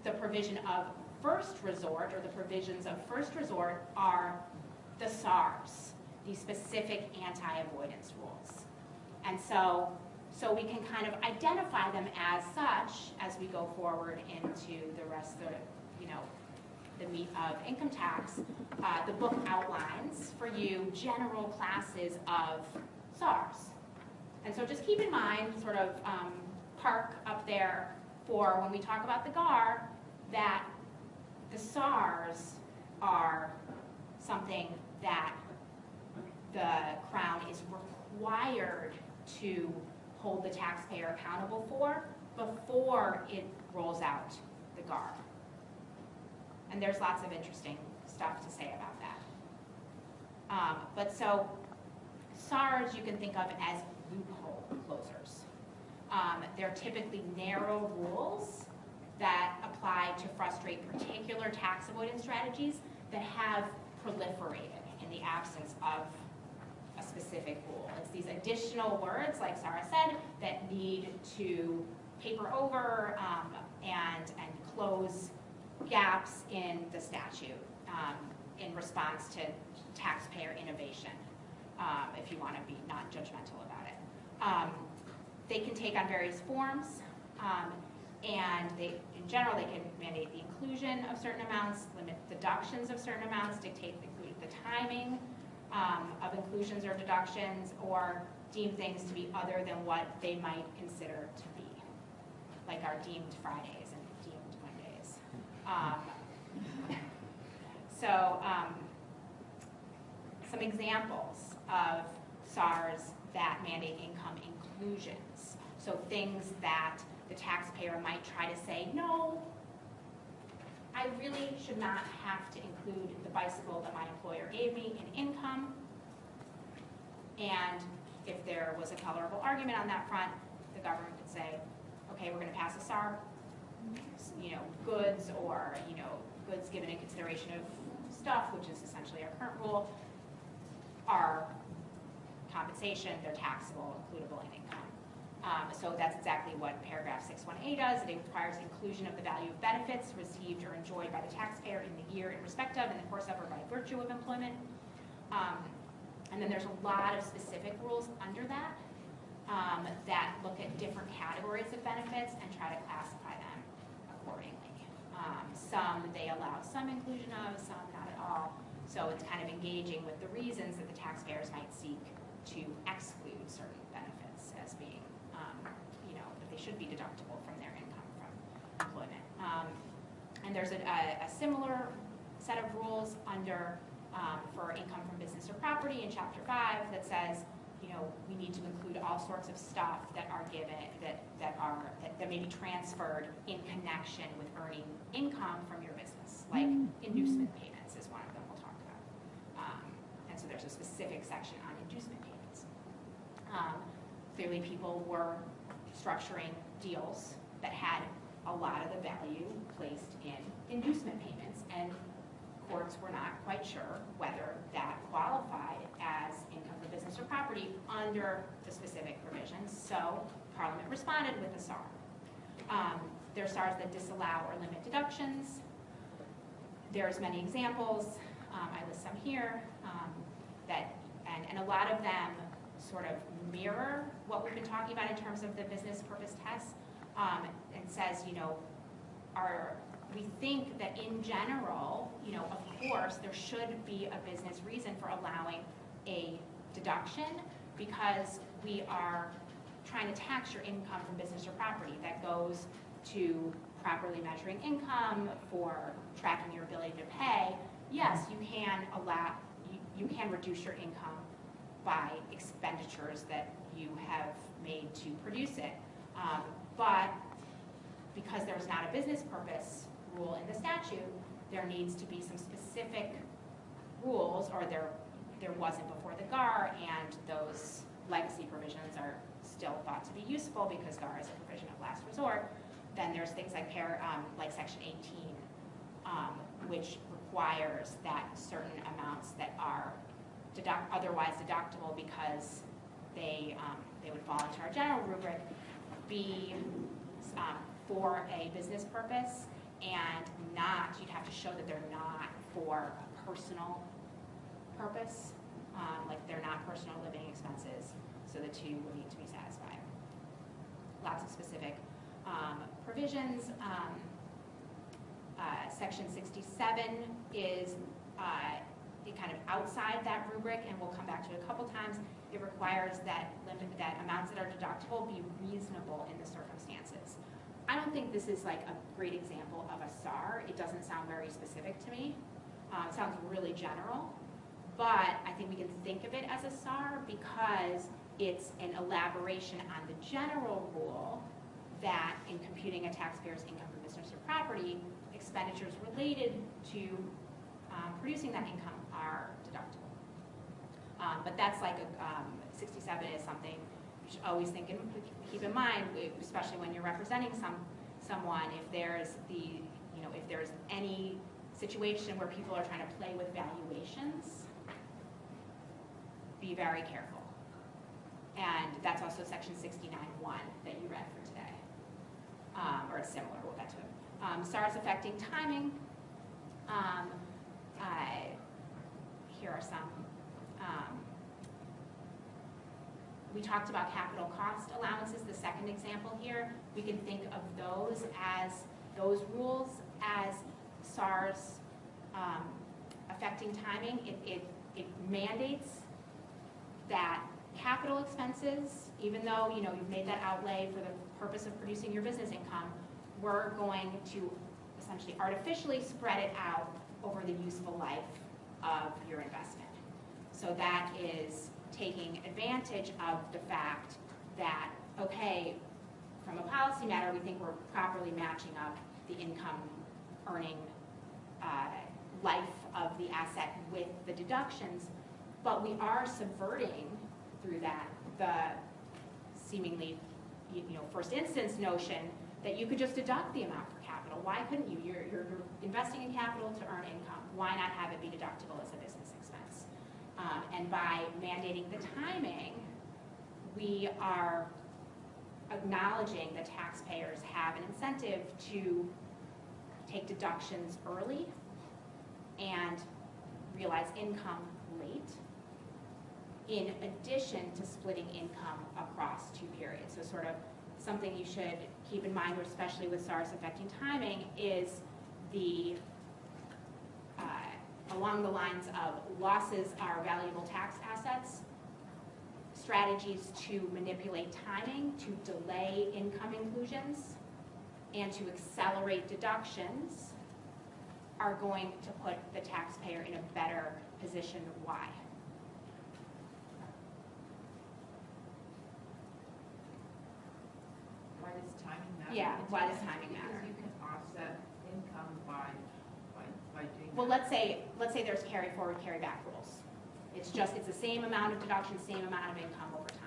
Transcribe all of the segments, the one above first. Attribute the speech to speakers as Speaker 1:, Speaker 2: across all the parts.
Speaker 1: the provision of first resort, or the provisions of first resort, are the SARs, the specific anti-avoidance rules. And so we can kind of identify them as such as we go forward into the rest of the meat of income tax. The book outlines for you general classes of SARs. And so just keep in mind, sort of park up there for when we talk about the GAR, that the SARs are something that the Crown is required to hold the taxpayer accountable for before it rolls out the GAR. And there's lots of interesting stuff to say about that. But so SARs you can think of as loophole closers. They're typically narrow rules that apply to frustrate particular tax avoidance strategies that have proliferated in the absence of a specific rule. It's these additional words, like Sarah said, that need to paper over and close gaps in the statute in response to taxpayer innovation, if you want to be not judgmental about it. They can take on various forms, and in general, they can mandate the inclusion of certain amounts, limit deductions of certain amounts, dictate the timing of inclusions or deductions, or deem things to be other than what they might consider to be, like our deemed Fridays and deemed Mondays. Some examples of SARs that mandate income inclusions. So things that the taxpayer might try to say, no, I really should not have to include the bicycle that my employer gave me in income. And if there was a colorable argument on that front, the government could say, okay, we're going to pass a SAR, goods, or goods given in consideration of stuff, which is essentially our current rule, are compensation, they're taxable, includable in income. So that's exactly what paragraph 6.1a does. It requires inclusion of the value of benefits received or enjoyed by the taxpayer in the year in respect of, in the course of, or by virtue of employment. And then there's a lot of specific rules under that that look at different categories of benefits and try to classify them accordingly. Some they allow some inclusion of, some not at all. So it's kind of engaging with the reasons that the taxpayers might seek to exclude certain benefits as being, that they should be deductible from their income from employment. And there's a similar set of rules under for income from business or property in Chapter 5 that says, we need to include all sorts of stuff that are given that may be transferred in connection with earning income from your business, like inducement payments is one of them we'll talk about. And so there's a specific section on inducement payments. Clearly, people were structuring deals that had a lot of the value placed in inducement payments, and courts were not quite sure whether that qualified as income from business or property under the specific provisions. So Parliament responded with a SAR. There are SARs that disallow or limit deductions. There's many examples. I list some here. And a lot of them sort of mirror what we've been talking about in terms of the business purpose test, and says, we think that in general, of course, there should be a business reason for allowing a deduction, because we are trying to tax your income from business or property. That goes to properly measuring income, for tracking your ability to pay. Yes, you can reduce your income by expenditures that you have made to produce it. But because there's not a business purpose rule in the statute, there needs to be some specific rules, or there wasn't before the GAR, and those legacy provisions are still thought to be useful because GAR is a provision of last resort. Then there's things like Section 18, which requires that certain amounts that are otherwise deductible because they would fall into our general rubric be for a business purpose, and not, you'd have to show that they're not for a personal purpose, like they're not personal living expenses, so the two would need to be satisfied. Lots of specific provisions. Section 67 is kind of outside that rubric, and we'll come back to it a couple times. It requires that amounts that are deductible be reasonable in the circumstances. I don't think this is like a great example of a SAR. It doesn't sound very specific to me. It sounds really general, but I think we can think of it as a SAR because it's an elaboration on the general rule that in computing a taxpayer's income from business or property, expenditures related to producing that income are deductible. But that's like 67 is something you should always think and keep in mind, especially when you're representing someone. If there's if there's any situation where people are trying to play with valuations, be very careful. And that's also section 69.1 that you read for today, or it's similar. We'll get to it. SARs affecting timing. Here are some. We talked about capital cost allowances, the second example here. We can think of those rules as SARs affecting timing. It mandates that capital expenses, even though you've made that outlay for the purpose of producing your business income, we're going to essentially artificially spread it out over the useful life of your investment. So that is taking advantage of the fact that, okay, from a policy matter, we think we're properly matching up the income earning life of the asset with the deductions, but we are subverting through that the seemingly first instance notion that you could just deduct the amount for capital. Why couldn't you? You're investing in capital to earn income. Why not have it be deductible as a business expense? And by mandating the timing, we are acknowledging that taxpayers have an incentive to take deductions early and realize income late, in addition to splitting income across 2 periods. So sort of something you should keep in mind, especially with SARs affecting timing, is the along the lines of losses are valuable tax assets, strategies to manipulate timing, to delay income inclusions, and to accelerate deductions are going to put the taxpayer in a better position. Why?
Speaker 2: Why does timing matter?
Speaker 1: Yeah, why does timing matter?
Speaker 2: Because you can offset income by doing
Speaker 1: Well,
Speaker 2: that.
Speaker 1: let's say there's carry forward, carry back rules. It's the same amount of deduction, same amount of income over time.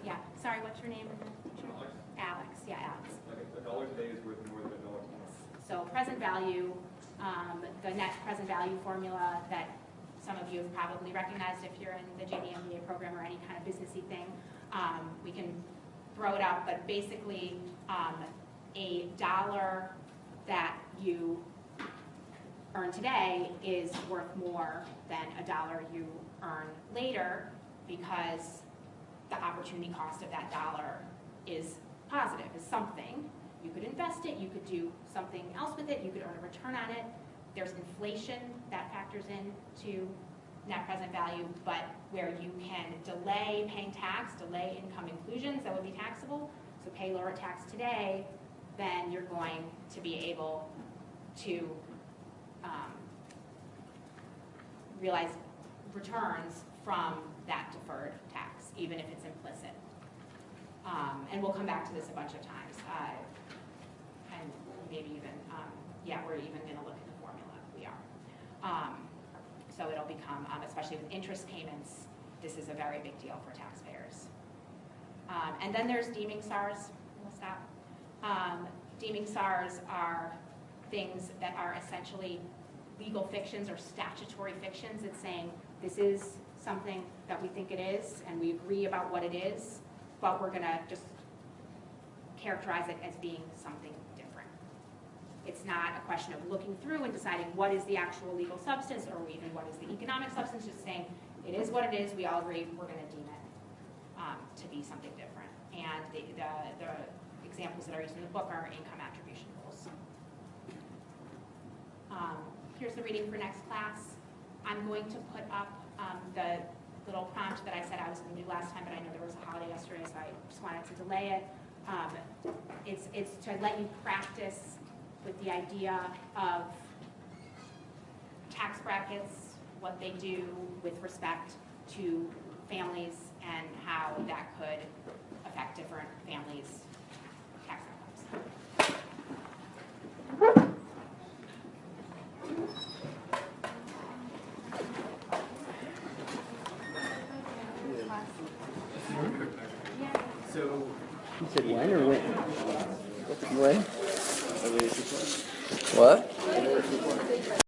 Speaker 1: Yeah, sorry, what's your name?
Speaker 3: Alex.
Speaker 1: Alex, yeah, Alex.
Speaker 3: Like $1 today is worth more than $1 tomorrow.
Speaker 1: So present value, the net present value formula that some of you have probably recognized if you're in the JD MBA program or any kind of businessy thing. We can throw it out, but basically a dollar that you earn today is worth more than a dollar you earn later because the opportunity cost of that dollar is positive, is something. You could invest it, you could do something else with it, you could earn a return on it. There's inflation that factors into net present value, but where you can delay paying tax, delay income inclusions that would be taxable, so pay lower tax today, then you're going to be able to realize returns from that deferred tax, even if it's implicit. And we'll come back to this a bunch of times. And maybe even, we're even going to look at the formula. We are. So it'll become, especially with interest payments, this is a very big deal for taxpayers. And then there's deeming SARs. We'll stop. Deeming SARs are things that are essentially legal fictions or statutory fictions. It's saying this is something that we think it is, and we agree about what it is, but we're going to just characterize it as being something different. It's not a question of looking through and deciding what is the actual legal substance or even what is the economic substance, just saying it is what it is, we all agree we're going to deem it to be something different. And the examples that are used in the book are income attribution rules. Here's the reading for next class. I'm going to put up the little prompt that I said I was going to do last time, but I know there was a holiday yesterday, so I just wanted to delay it. It's to let you practice with the idea of tax brackets, what they do with respect to families, and how that could affect different families' tax outcomes.
Speaker 3: So,
Speaker 4: You said when or when? When? What?